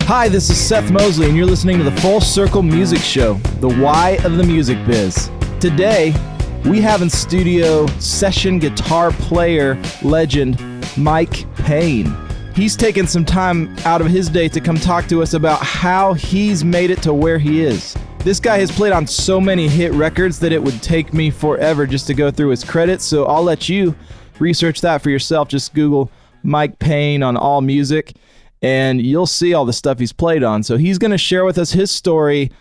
Hi, this is Seth Mosley, and you're listening to the Full Circle Music Show, the why of the music biz. Today, we have in studio session guitar player legend Mike Payne. He's taken some time out of his day to come talk to us about how he's made it to where he is. This guy has played on so many hit records that it would take me forever just to go through his credits, so I'll let you research that for yourself. Just Google Mike Payne on All Music, and you'll see all the stuff he's played on. So he's going to share with us his story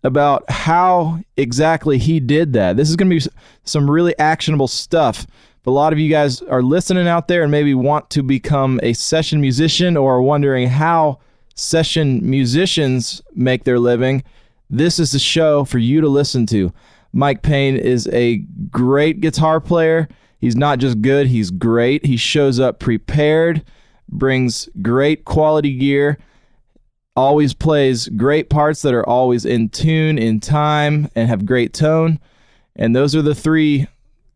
about how exactly he did that. This is going to be some really actionable stuff. But a lot of you guys are listening out there and maybe want to become a session musician or are wondering how session musicians make their living. This is the show for you to listen to. Mike Payne is a great guitar player. He's not just good, he's great. He shows up prepared, brings great quality gear, always plays great parts that are always in tune, in time, and have great tone. And those are the three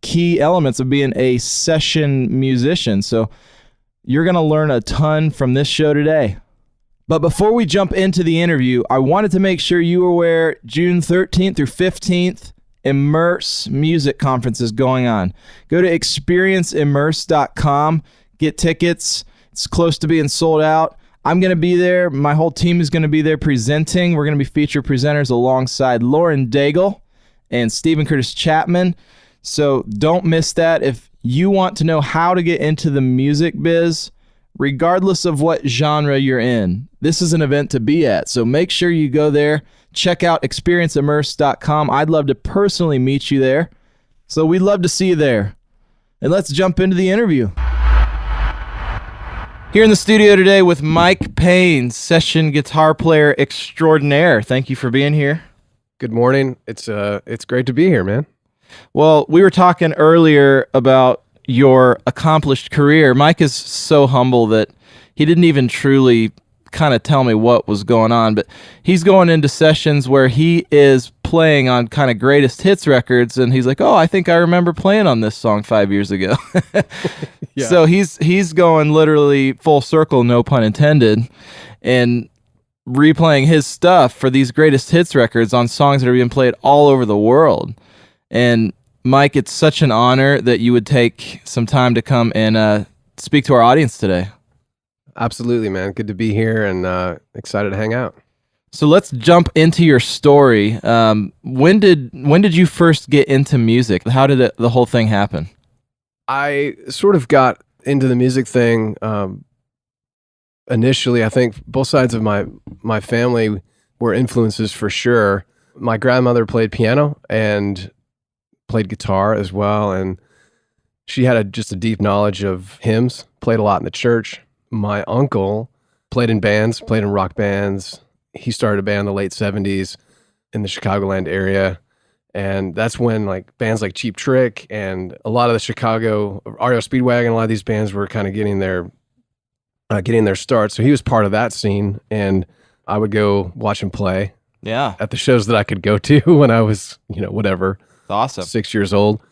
key elements of being a session musician. So you're going to learn a ton from this show today. But before we jump into the interview, I wanted to make sure you were aware June 13th through 15th, Immerse Music Conference is going on. Go to experienceimmerse.com, get tickets. It's close to being sold out. I'm going to be there. My whole team is going to be there presenting. We're going to be featured presenters alongside Lauren Daigle and Stephen Curtis Chapman. So don't miss that. If you want to know how to get into the music biz, regardless of what genre you're in, this is an event to be at. So make sure you go there. Check out experienceimmerse.com. I'd love to personally meet you there. So we'd love to see you there. And let's jump into the interview. Here in the studio today with Mike Payne, session guitar player extraordinaire. Thank you for being here. Good morning. It's great to be here, man. Well, we were talking earlier about your accomplished career. Mike is so humble that he didn't even truly kind of tell me what was going on, but he's going into sessions where he is playing on kind of greatest hits records, and he's like, oh, I think I remember playing on this song 5 years ago. Yeah. So he's going literally full circle, no pun intended, and replaying his stuff for these greatest hits records on songs that are being played all over the world. And Mike, it's such an honor that you would take some time to come and speak to our audience today. Absolutely, man. Good to be here and excited to hang out. So let's jump into your story. When did you first get into music? How did the whole thing happen? I sort of got into the music thing initially. I think both sides of my family were influences for sure. My grandmother played piano and played guitar as well, and she had just a deep knowledge of hymns, played a lot in the church. My uncle played in bands, played in rock bands. He started a band in the late 70s in the Chicagoland area. And that's when like bands like Cheap Trick and a lot of the Chicago REO Speedwagon, a lot of these bands were kind of getting their start. So he was part of that scene, and I would go watch him play. Yeah. At the shows that I could go to when I was, whatever. That's awesome. 6 years old.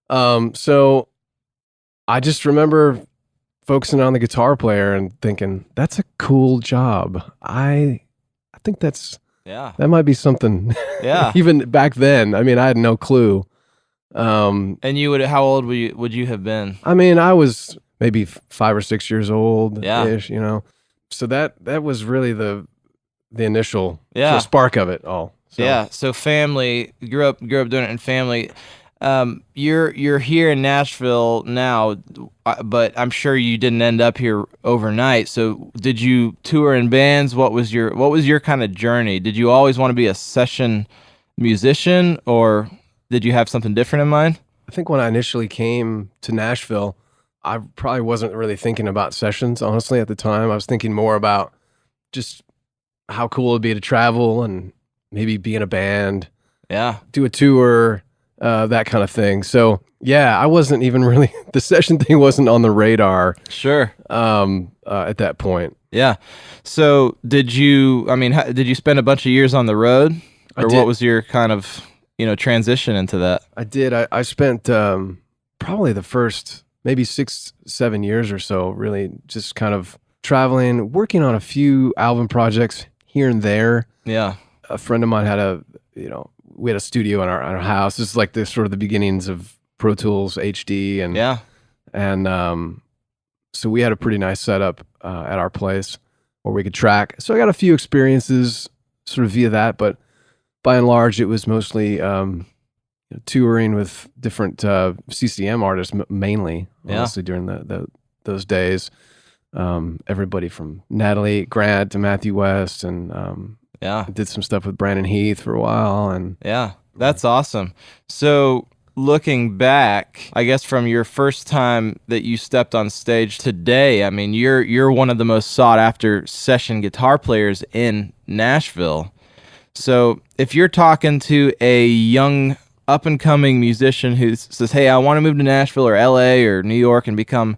So I just remember focusing on the guitar player and thinking, that's a cool job. I think that might be something. Yeah. Even back then, I mean, I had no clue. And how old would you have been? I mean, I was maybe 5 or 6 years old. Yeah. So that was really the initial sort of spark of it all. So. Yeah. So family, grew up doing it in family. You're here in Nashville now, but I'm sure you didn't end up here overnight. So did you tour in bands? What was your kind of journey? Did you always want to be a session musician, or did you have something different in mind? I think when I initially came to Nashville, I probably wasn't really thinking about sessions, honestly, at the time. I was thinking more about just how cool it'd be to travel and maybe be in a band. Yeah. Do a tour. That kind of thing. So yeah, I wasn't even really, the session thing wasn't on the radar. Sure. At that point. Yeah. So did you spend a bunch of years on the road, or what was your kind of, transition into that? I did. I spent probably the first maybe 6-7 years or so really just kind of traveling, working on a few album projects here and there. Yeah. A friend of mine had we had a studio in our house. This is like the sort of the beginnings of Pro Tools HD, and so we had a pretty nice setup at our place where we could track. So I got a few experiences sort of via that, but by and large, it was mostly touring with different CCM artists mainly, honestly, during those days. Everybody from Natalie Grant to Matthew West, and did some stuff with Brandon Heath for a while. And that's awesome. So looking back, I guess from your first time that you stepped on stage today, I mean, you're one of the most sought after session guitar players in Nashville. So if you're talking to a young up and coming musician who says, hey, I want to move to Nashville or LA or New York and become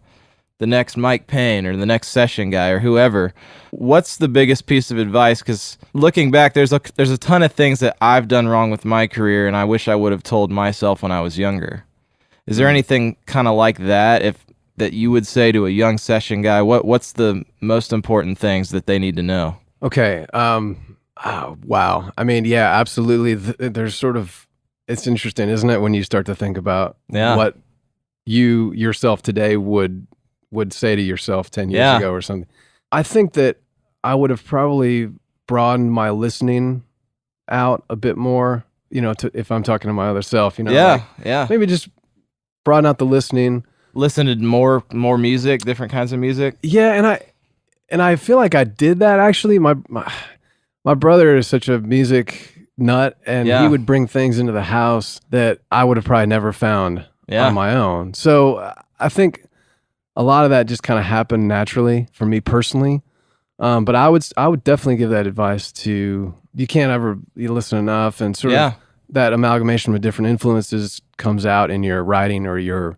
the next Mike Payne or the next session guy or whoever, what's the biggest piece of advice? Because looking back, there's a ton of things that I've done wrong with my career, and I wish I would have told myself when I was younger. Is there anything kind of like that that you would say to a young session guy? What's the most important things that they need to know? Okay. Oh, wow. I mean, yeah, absolutely. There's sort of, it's interesting, isn't it, when you start to think about what you yourself today would say to yourself 10 years ago or something. I think that I would have probably broadened my listening out a bit more, if I'm talking to my other self, maybe just broaden out the listening. Listen to more music, different kinds of music. Yeah, and I feel like I did that actually. My brother is such a music nut, and he would bring things into the house that I would have probably never found on my own. So I think a lot of that just kind of happened naturally for me personally. But I would definitely give that advice to, you can't ever listen enough, and sort of that amalgamation of different influences comes out in your writing or your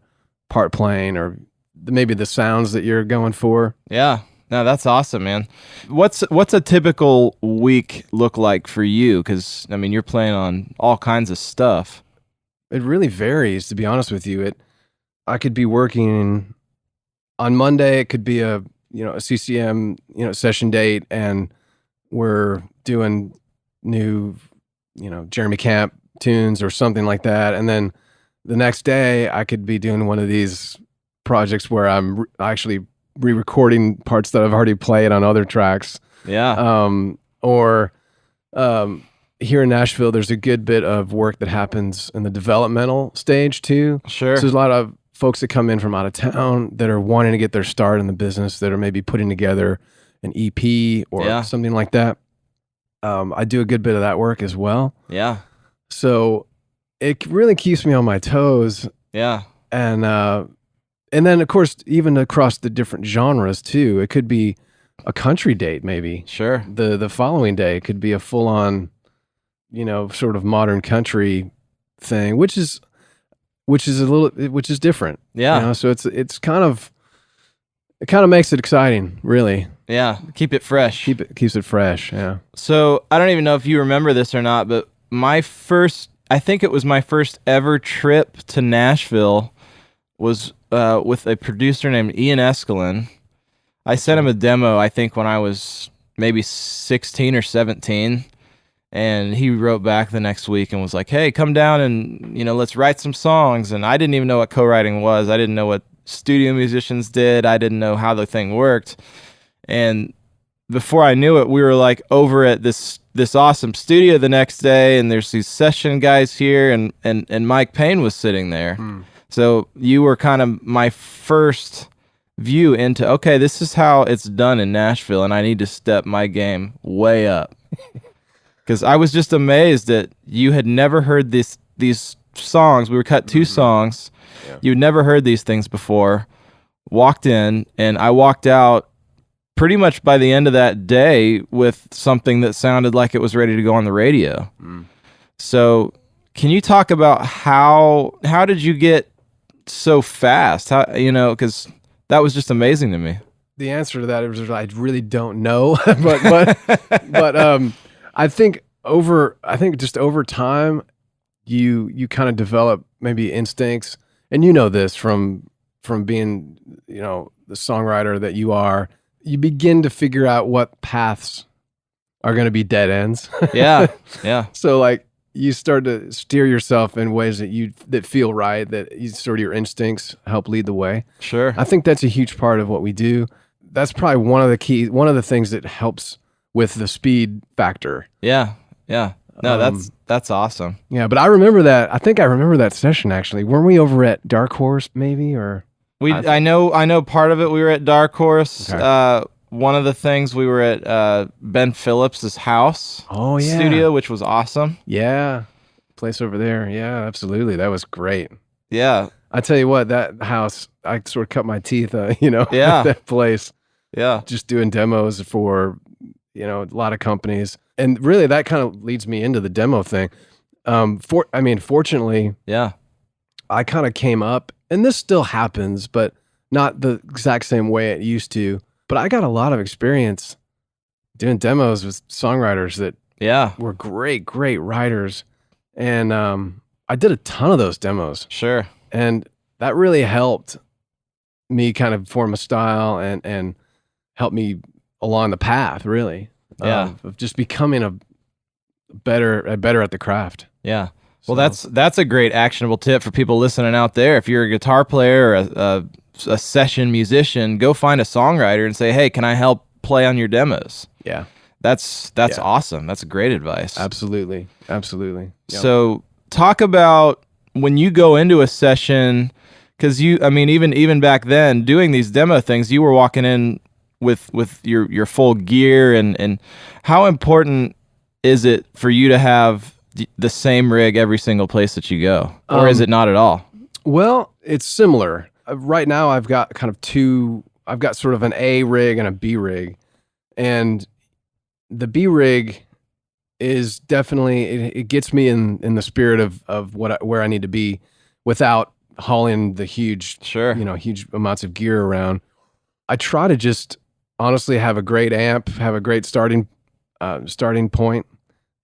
part playing or maybe the sounds that you're going for. Yeah. No, that's awesome, man. What's a typical week look like for you? Because, I mean, you're playing on all kinds of stuff. It really varies, to be honest with you. I could be working on Monday. It could be a CCM session date, and we're doing new Jeremy Camp tunes or something like that. And then the next day, I could be doing one of these projects where I'm actually re-recording parts that I've already played on other tracks. Or here in Nashville, there's a good bit of work that happens in the developmental stage too. Sure. So there's a lot of folks that come in from out of town that are wanting to get their start in the business, that are maybe putting together an EP or something like that. I do a good bit of that work as well. Yeah. So it really keeps me on my toes. Yeah. And then, of course, even across the different genres too. It could be a country date, maybe. Sure. The following day it could be a full-on, sort of modern country thing, which is different. Yeah. So it kind of makes it exciting, really. Yeah. Keep it fresh. Keeps it fresh. Yeah. So I don't even know if you remember this or not, but I think it was my first ever trip to Nashville was with a producer named Ian Eskelin. I sent him a demo, I think, when I was maybe 16 or 17, and he wrote back the next week and was like, hey, come down and, let's write some songs. And I didn't even know what co-writing was. I didn't know what studio musicians did. I didn't know how the thing worked. And before I knew it, we were like over at this awesome studio the next day, and there's these session guys here, and Mike Payne was sitting there. So you were kind of my first view into, okay, this is how it's done in Nashville, and I need to step my game way up. Because I was just amazed that you had never heard these songs. We were cut 2 songs. Yeah. You had never heard these things before. Walked in, and I walked out pretty much by the end of that day with something that sounded like it was ready to go on the radio. So can you talk about how did you get so fast? How, because that was just amazing to me. The answer to that is I really don't know, but I think just over time you kind of develop maybe instincts, and this from being the songwriter that you are, you begin to figure out what paths are going to be dead ends. Yeah. Yeah. So like you start to steer yourself in ways that feel right, that sort of your instincts help lead the way. Sure. I think that's a huge part of what we do. That's probably one of the things that helps with the speed factor. Yeah. Yeah. No, that's awesome. Yeah, but I remember that. I think I remember that session actually. Weren't we over at Dark Horse maybe, or I know part of it we were at Dark Horse. Okay. One of the things we were at Ben Phillips's house studio, which was awesome. Yeah. Place over there. Yeah, absolutely. That was great. Yeah. I tell you what, that house, I sort of cut my teeth, Yeah. that place. Yeah. Just doing demos for, a lot of companies. And really that kind of leads me into the demo thing. Fortunately, yeah, I kind of came up, and this still happens, but not the exact same way it used to. But I got a lot of experience doing demos with songwriters that were great writers. And I did a ton of those demos. Sure. And that really helped me kind of form a style and help me along the path, really. Of just becoming a better at the craft. Yeah. Well, that's a great actionable tip for people listening out there. If you're a guitar player or a session musician, go find a songwriter and say, "Hey, can I help play on your demos?" Yeah. That's awesome. That's great advice. Absolutely. Yep. So talk about when you go into a session, because even back then doing these demo things, you were walking in with your full gear, and how important is it for you to have the same rig every single place that you go, or is it not at all? Well, it's similar. Right now I've got I've got sort of an A rig and a B rig, and the B rig is definitely, it gets me in the spirit of where I need to be without hauling the huge amounts of gear around. I try to just honestly have a great amp, have a great starting point,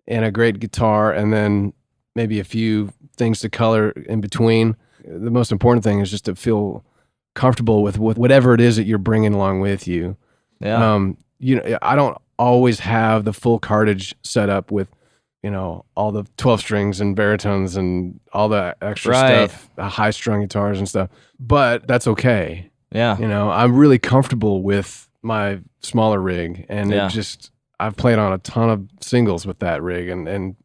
and a great guitar, and then maybe a few things to color in between. The most important thing is just to feel comfortable with whatever it is that you're bringing along with you. Yeah. I don't always have the full cartage set up with, all the 12 strings and baritones and all the extra stuff, high strung guitars and stuff, but that's okay. Yeah. I'm really comfortable with my smaller rig, and I've played on a ton of singles with that rig, and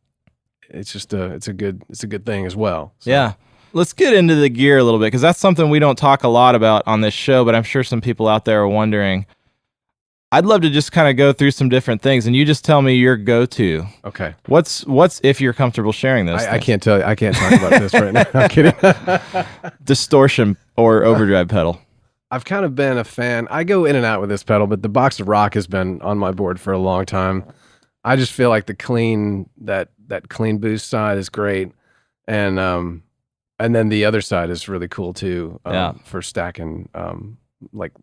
it's just it's a good thing as well. So. Yeah. Let's get into the gear a little bit, because that's something we don't talk a lot about on this show, but I'm sure some people out there are wondering. I'd love to just kind of go through some different things, and you just tell me your go-to. Okay. What's if you're comfortable sharing this? I can't tell you. I can't talk about this right now. I'm kidding. Distortion or overdrive pedal? I've kind of been a fan. I go in and out with this pedal, but the Box of Rock has been on my board for a long time. I just feel like the clean, that clean boost side is great, and then the other side is really cool too. For stacking like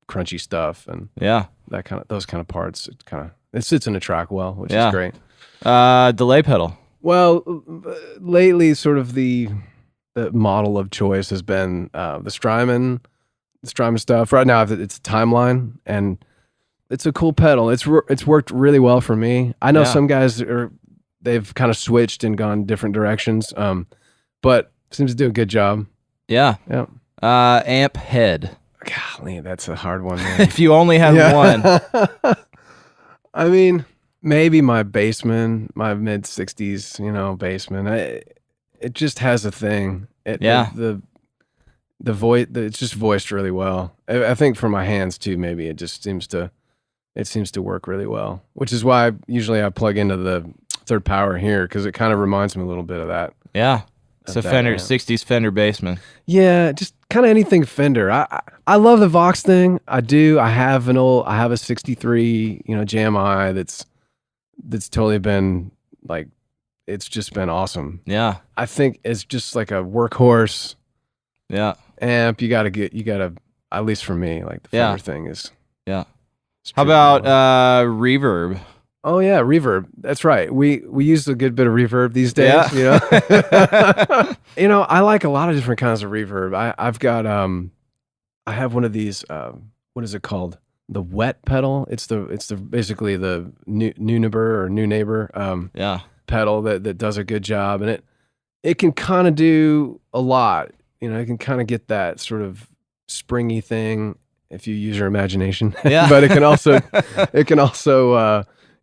crunchy stuff and those kind of parts. It sits in a track well, which is great. Delay pedal. Well, lately, sort of the model of choice has been the Strymon stuff. Right now, it's Timeline, and it's a cool pedal. It's worked really well for me. I know some guys they've kind of switched and gone different directions, but seems to do a good job. Yeah. Amp head. Golly, that's a hard one, man. If you only had one. I mean, maybe my Bassman, my mid 60s, Bassman. It just has a thing. The voice, it's just voiced really well. I think for my hands too, maybe it just seems to work really well, which is why usually I plug into the third power here, because it kind of reminds me a little bit of that. Yeah. So Fender, 60s Fender Bassman. Yeah, just kind of anything Fender. I love the Vox thing. I do. I have a 63, Jam I that's totally been like, it's just been awesome. Yeah. I think it's just like a workhorse. Yeah. Amp. You gotta, at least for me, like the Fender thing is. Yeah. How about reverb? Oh yeah, reverb. That's right. We use a good bit of reverb these days. Yeah. I like a lot of different kinds of reverb. I've got I have one of these. What is it called? the wet pedal. It's the basically the new neighbor Yeah. pedal that does a good job, and it can kind of do a lot. It can kind of get that sort of springy thing if you use your imagination. Yeah. But it can also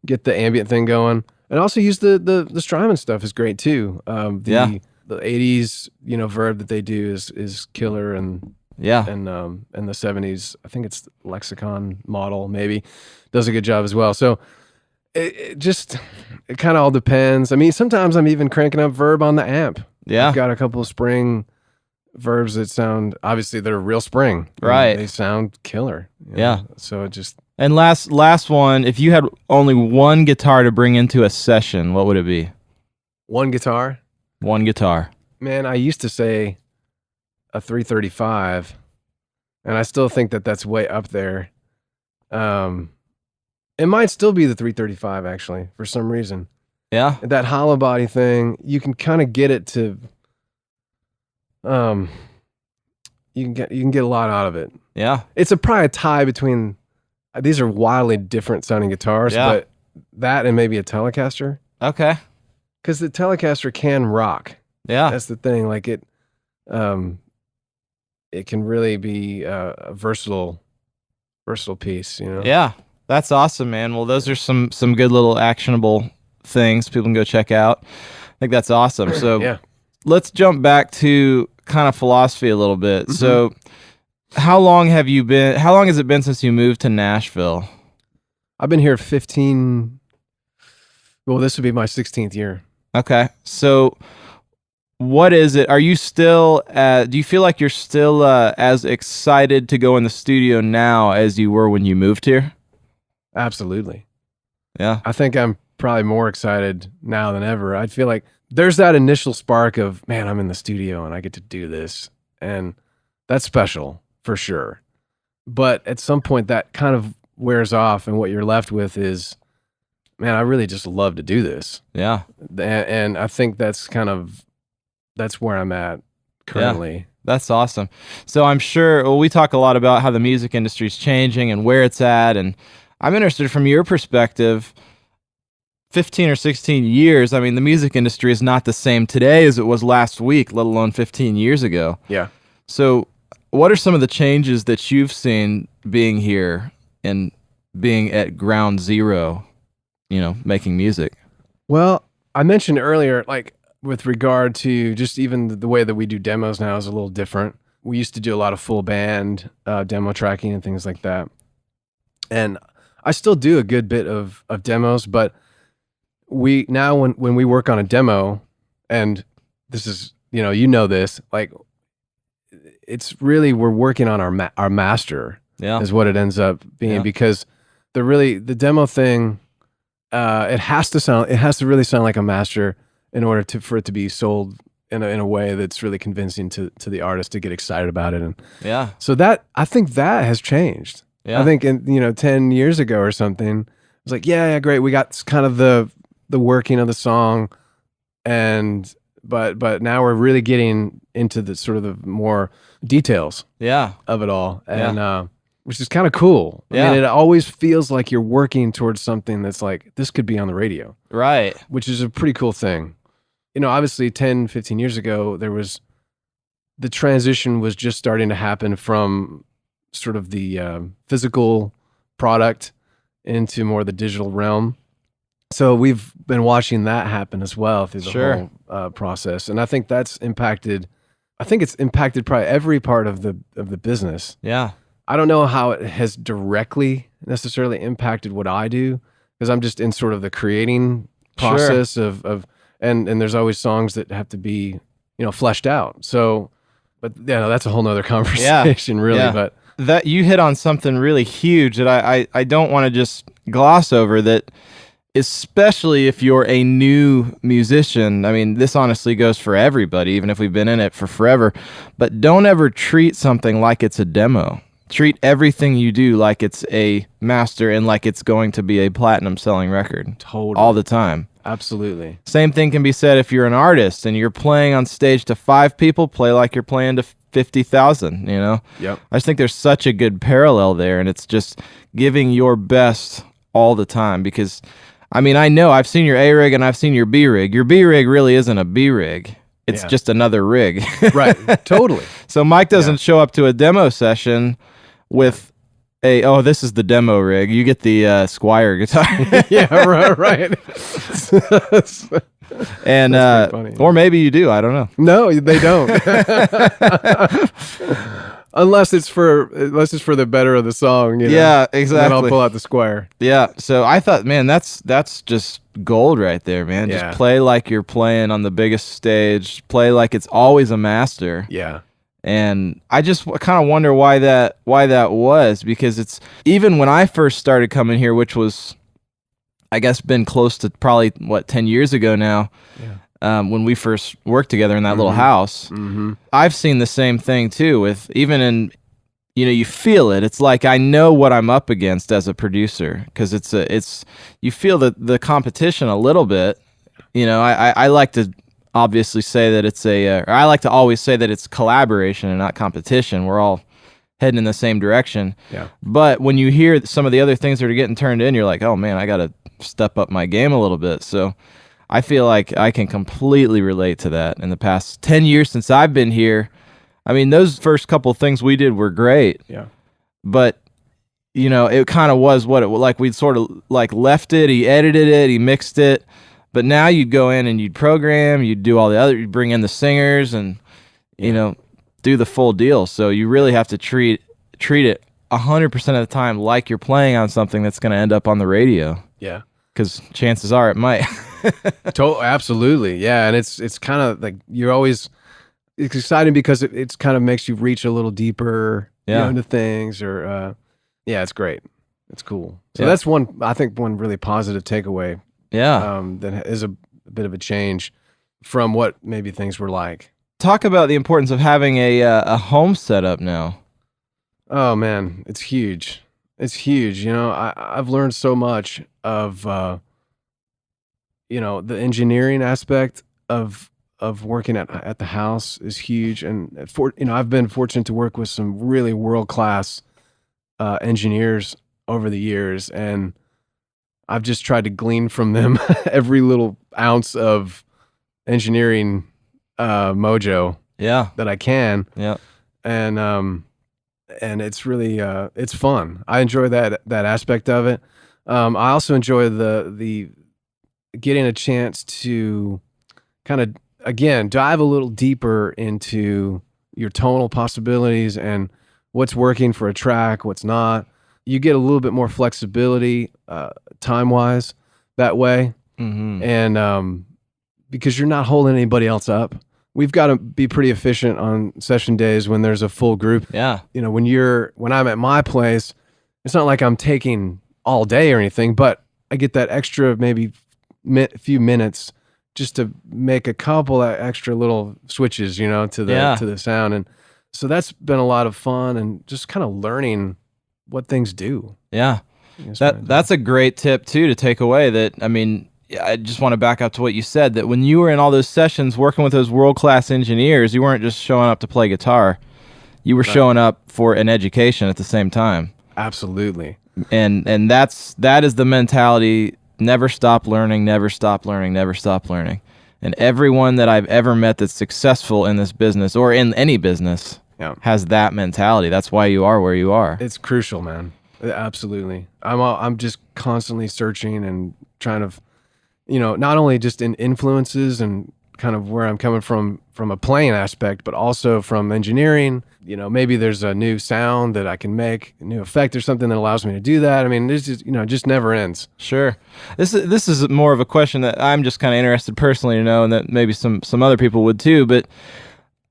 get the ambient thing going, and also use the Strymon stuff is great too. The 80s verb that they do is killer, and Yeah. and the 70s, I think it's Lexicon model maybe, does a good job as well. So it kind of all depends. I mean, sometimes I'm even cranking up verb on the amp. Yeah. I've got a couple of spring verbs that sound, obviously they're real spring. Right. They sound killer. Yeah. So it just... And last one, if you had only one guitar to bring into a session, what would it be? One guitar? One guitar. Man, I used to say a 335, and I still think that's way up there. It might still be the 335 actually, for some reason. Yeah. That hollow body thing, you can kind of get it to you can get a lot out of it. Yeah. It's probably a tie between these are wildly different sounding guitars, but that and maybe a Telecaster. Okay. Cuz the Telecaster can rock. Yeah. That's the thing, like it can really be a versatile piece, Yeah. That's awesome, man. Well, those are some good little actionable things people can go check out. I think that's awesome. So let's jump back to kind of philosophy a little bit. Mm-hmm. So how long has it been since you moved to Nashville? I've been here 15, well, this would be my 16th year. Okay. So what is it? Are you still, do you feel like you're still as excited to go in the studio now as you were when you moved here? Absolutely. Yeah. I think I'm probably more excited now than ever. I feel like there's that initial spark of, man, I'm in the studio and I get to do this. And that's special for sure. But at some point that kind of wears off, and what you're left with is, man, I really just love to do this. Yeah. And I think that's where I'm at currently. Yeah. That's awesome. So I'm sure, we talk a lot about how the music industry is changing and where it's at, and I'm interested from your perspective, 15 or 16 years, I mean, the music industry is not the same today as it was last week, let alone 15 years ago. Yeah. So what are some of the changes that you've seen being here and being at ground zero, making music? Well, I mentioned earlier, like with regard to just even the way that we do demos now is a little different. We used to do a lot of full band demo tracking and things like that. And I still do a good bit of demos, but we now when we work on a demo, and this is this, like it's really, we're working on our master. Yeah, is what it ends up being, because the demo thing, it has to really sound like a master in order for it to be sold in a way that's really convincing to the artist to get excited about it. And so I think that has changed. Yeah. I think in 10 years ago or something, it was like, yeah, great, we got kind of the working of the song, but now we're really getting into the sort of the more details of it all, and which is kind of cool. I mean, it always feels like you're working towards something that's like, this could be on the radio, right? Which is a pretty cool thing. Obviously 10, 15 years ago, the transition was just starting to happen from sort of the physical product into more the digital realm. So we've been watching that happen as well through the whole process. And I think it's impacted probably every part of the business. Yeah. I don't know how it has directly necessarily impacted what I do, because I'm just in sort of the creating process of and there's always songs that have to be, fleshed out. So, but that's a whole nother conversation really. But that you hit on something really huge that I don't want to just gloss over, that especially if you're a new musician. I mean, this honestly goes for everybody, even if we've been in it for forever, but don't ever treat something like it's a demo. Treat everything you do like it's a master and like it's going to be a platinum selling record. Totally. All the time. Absolutely. Same thing can be said if you're an artist and you're playing on stage to 5 people, play like you're playing to 50,000, you know? Yep. I just think there's such a good parallel there, and it's just giving your best all the time because, I mean, I know I've seen your A rig and I've seen your B rig. Your B rig really isn't a B rig. It's just another rig. Right. Totally. So Mike doesn't show up to a demo session with this is the demo rig. You get the Squire guitar. Yeah, right. And funny, or maybe you do. I don't know. No, they don't. Unless it's for the better of the song. You know? Yeah, exactly. Then I'll pull out the Squire. Yeah. So I thought, man, that's just gold right there, man. Yeah. Just play like you're playing on the biggest stage. Play like it's always a master. Yeah. And I just kind of wonder why that was, because it's even when I first started coming here, which was, I guess, been close to probably 10 years ago now. Yeah. When we first worked together in that little house, I've seen the same thing too. With even in, you feel it. It's like I know what I'm up against as a producer because it's you feel the competition a little bit. I like to obviously say that it's I like to always say that it's collaboration and not competition. We're all heading in the same direction. Yeah. But when you hear some of the other things that are getting turned in, you're like, oh man, I got to step up my game a little bit. So I feel like I can completely relate to that. In the past 10 years since I've been here, I mean, those first couple of things we did were great. Yeah. But, it kind of was what it was like. We'd sort of like left it, he edited it, he mixed it. But now you'd go in and you'd program, you'd do all the other, you'd bring in the singers and, do the full deal. So you really have to treat it 100% of the time like you're playing on something that's going to end up on the radio. Yeah. Because chances are it might. Absolutely, yeah, and it's kind of like it's exciting because it's kind of makes you reach a little deeper into things, or it's great, it's cool. So that's one really positive takeaway. Yeah, that is a bit of a change from what maybe things were like. Talk about the importance of having a home setup now. Oh man, it's huge. It's huge. I've learned so much of, the engineering aspect of working at the house is huge. And I've been fortunate to work with some really world-class engineers over the years, and I've just tried to glean from them every little ounce of engineering mojo that I can. Yeah. And it's really it's fun. I enjoy that aspect of it. I also enjoy the getting a chance to kind of again dive a little deeper into your tonal possibilities and what's working for a track, what's not. You get a little bit more flexibility time wise that way, and because you're not holding anybody else up. We've got to be pretty efficient on session days when there's a full group. Yeah. When I'm at my place, it's not like I'm taking all day or anything, but I get that extra maybe few minutes just to make a couple of extra little switches, to the sound. And so that's been a lot of fun and just kind of learning what things do. Yeah. That's a great tip too to take away. That, I mean, I just want to back up to what you said, that when you were in all those sessions working with those world-class engineers, you weren't just showing up to play guitar. You were showing up for an education at the same time. Absolutely. And that is the mentality: never stop learning, never stop learning, never stop learning. And everyone that I've ever met that's successful in this business or in any business has that mentality. That's why you are where you are. It's crucial, man. Absolutely. I'm just constantly searching and trying to, not only just in influences and kind of where I'm coming from a playing aspect, but also from engineering. Maybe there's a new sound that I can make, a new effect or something that allows me to do that. I mean, this just, just never ends. Sure. This is more of a question that I'm just kind of interested personally to know, and that maybe some other people would too, but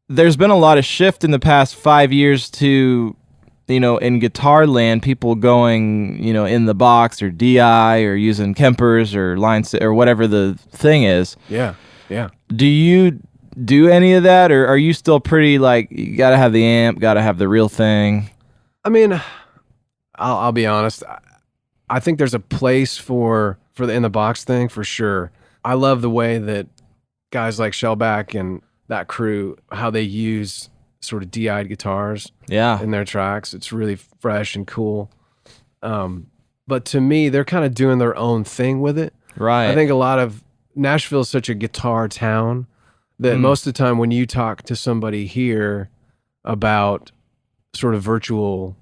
there's been a lot of shift in the past 5 years to, in guitar land, people going, in the box or DI or using Kempers or or whatever the thing is. Yeah. Yeah. Do you do any of that, or are you still pretty like, you got to have the amp, got to have the real thing? I mean, I'll be honest. I think there's a place for the in the box thing for sure. I love the way that guys like Shellback and that crew, how they use sort of DI'd guitars Yeah. in their tracks. It's really fresh and cool. But to me, they're kind of doing their own thing with it. Right. I think a lot of Nashville is such a guitar town that most of the time when you talk to somebody here about sort of virtual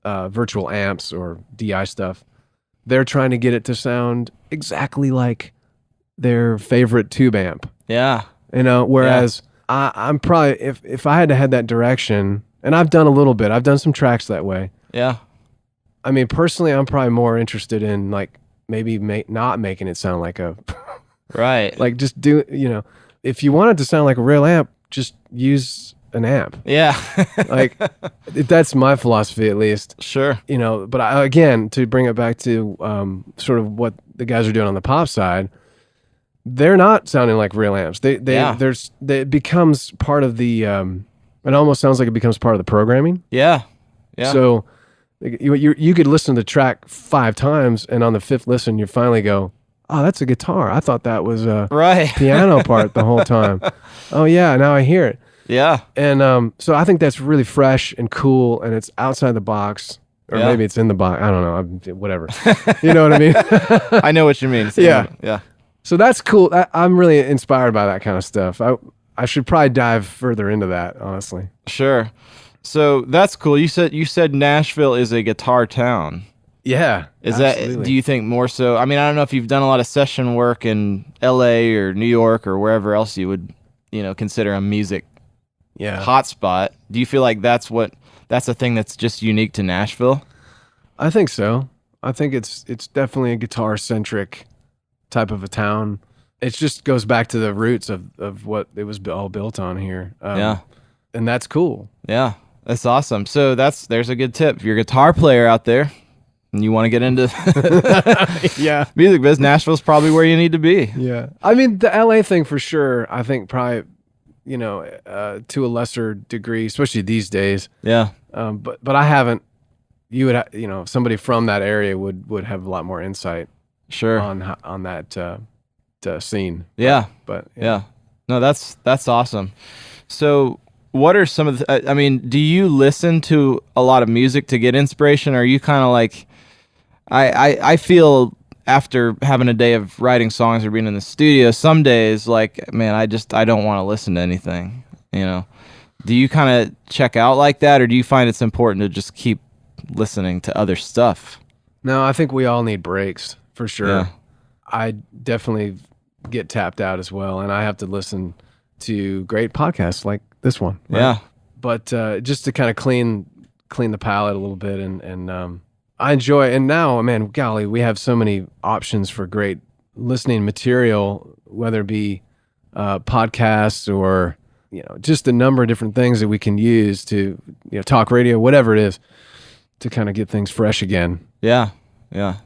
amps or DI stuff, they're trying to get it to sound exactly like their favorite tube amp. Yeah. Whereas I'm probably, if I had to head that direction, and I've done a little bit, I've done some tracks that way. Yeah. I mean, personally, I'm probably more interested in like maybe not making it sound like a right. like just do, if you want it to sound like a real amp, just use an amp. Yeah. Like that's my philosophy, at least. Sure. But again, to bring it back to sort of what the guys are doing on the pop side, they're not sounding like real amps. It becomes part of the. It almost sounds like it becomes part of the programming. Yeah. Yeah. So you could listen to the track 5 times, and on the 5th listen, you finally go, "Oh, that's a guitar. I thought that was a piano part the whole time. Oh yeah, now I hear it." Yeah. And so I think that's really fresh and cool, and it's outside the box, or maybe it's in the box. I don't know. Whatever. You know what I mean? I know what you mean. Yeah. Yeah. So that's cool. I'm really inspired by that kind of stuff. I should probably dive further into that, honestly. Sure. So that's cool. You said Nashville is a guitar town. Yeah. That, do you think more so? I mean, I don't know if you've done a lot of session work in LA or New York or wherever else you would, consider a music hotspot. Do you feel like that's a thing that's just unique to Nashville? I think so. I think it's definitely a guitar centric type of a town. It just goes back to the roots of what it was all built on here. And that's cool. Yeah. That's awesome. So there's a good tip. If you're a guitar player out there and you want to get into music biz, Nashville's probably where you need to be. Yeah. I mean, the LA thing for sure, I think probably, to a lesser degree, especially these days. Yeah. But I haven't, you would, somebody from that area would have a lot more insight. Sure. On that scene. Yeah. But yeah. No, that's awesome. So what are some of the, do you listen to a lot of music to get inspiration? Or are you kind of like, I feel after having a day of writing songs or being in the studio, some days like, man, I don't want to listen to anything, Do you kind of check out like that, or do you find it's important to just keep listening to other stuff? No, I think we all need breaks for sure. Yeah. I definitely get tapped out as well, and I have to listen to great podcasts like this one. Right? Yeah. But just to kind of clean the palate a little bit, and I enjoy. And now, man, golly, we have so many options for great listening material, whether it be podcasts or just a number of different things that we can use to talk radio, whatever it is, to kind of get things fresh again. Yeah. Yeah.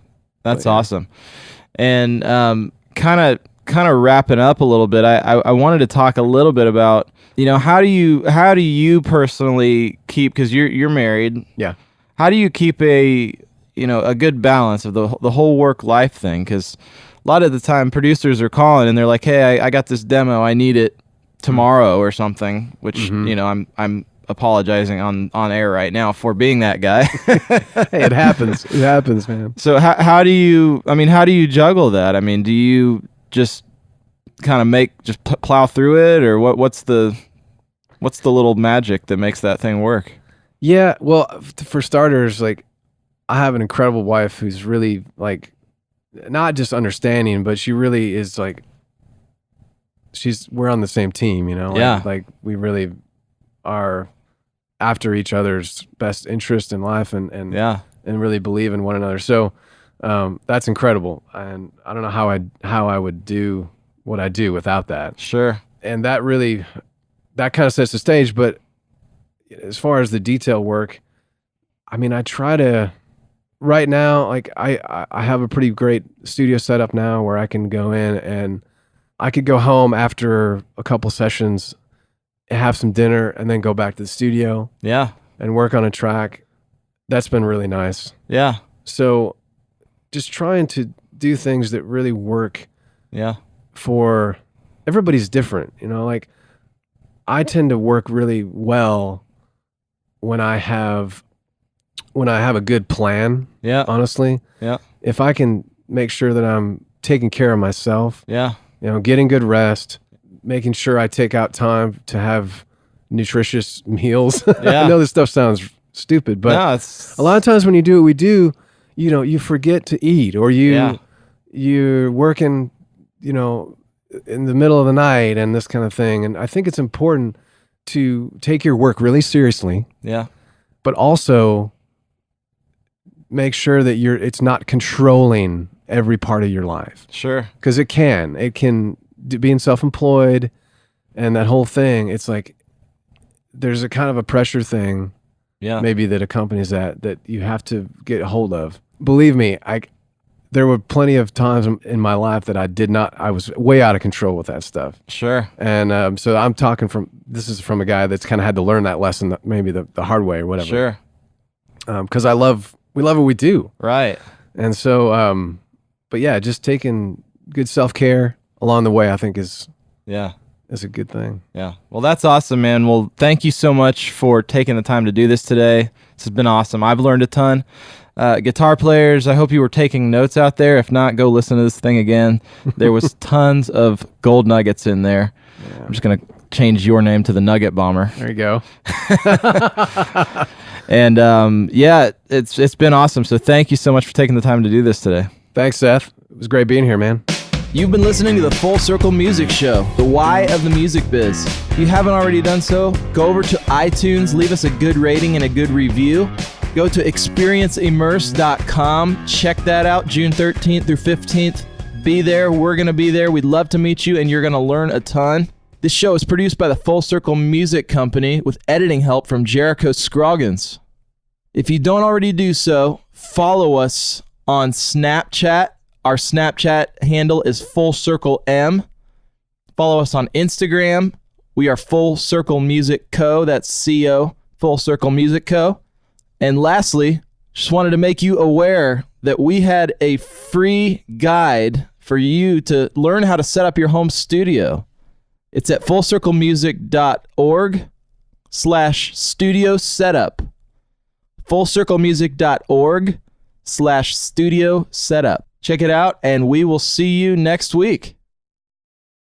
That's awesome. And kind of wrapping up a little bit, I wanted to talk a little bit about, how do you personally keep, because you're married. Yeah. How do you keep a good balance of the whole work life thing? Because a lot of the time producers are calling and they're like, hey, I got this demo, I need it tomorrow or something, which I'm apologizing on air right now for being that guy. Hey, it happens. It happens, man. So how do you juggle that? Do you just kind of plow through it, or what's the little magic that makes that thing work? Yeah, well, for starters, like, I have an incredible wife who's really like not just understanding, but she really is like, we're on the same team, like we really are after each other's best interest in life and really believe in one another. So that's incredible. And I don't know how I would do what I do without that. Sure. And that kind of sets the stage. But as far as the detail work, I try to, right now, like I have a pretty great studio setup now where I can go in and I could go home after a couple sessions, have some dinner, and then go back to the studio. Yeah. And work on a track. That's been really nice. Yeah. So just trying to do things that really work. Yeah. For everybody's different, like I tend to work really well when I have a good plan. Yeah. Honestly. Yeah. If I can make sure that I'm taking care of myself. Yeah. Getting good rest, making sure I take out time to have nutritious meals. Yeah. I know this stuff sounds stupid, but no, it's a lot of times when you do what we do, you forget to eat, or you're working, in the middle of the night and this kind of thing. And I think it's important to take your work really seriously. Yeah. But also make sure that it's not controlling every part of your life. Sure. Because it can being self-employed and that whole thing. It's like there's a kind of a pressure thing, maybe that accompanies that you have to get a hold of. Believe me, there were plenty of times in my life that I was way out of control with that stuff. Sure. And so I'm talking this is from a guy that's kind of had to learn that lesson, maybe the hard way or whatever. Sure. Because we love what we do. Right. And so, but yeah, just taking good self-care along the way, I think is a good thing. Yeah. Well, that's awesome, man. Well, thank you so much for taking the time to do this today. This has been awesome. I've learned a ton. Guitar players, I hope you were taking notes out there. If not, go listen to this thing again. There was tons of gold nuggets in there. Yeah. I'm just going to change your name to the Nugget Bomber. There you go. And it's been awesome. So thank you so much for taking the time to do this today. Thanks, Seth. It was great being here, man. You've been listening to the Full Circle Music Show, the why of the music biz. If you haven't already done so, go over to iTunes, leave us a good rating and a good review. Go to experienceimmerse.com. Check that out, June 13th through 15th. Be there. We're going to be there. We'd love to meet you, and you're going to learn a ton. This show is produced by the Full Circle Music Company with editing help from Jericho Scroggins. If you don't already do so, follow us on Snapchat. Our Snapchat handle is Full Circle M. Follow us on Instagram. We are Full Circle Music Co. That's C-O, Full Circle Music Co. And lastly, just wanted to make you aware that we had a free guide for you to learn how to set up your home studio. It's at fullcirclemusic.org/studio setup. fullcirclemusic.org/studio setup. Check it out, and we will see you next week.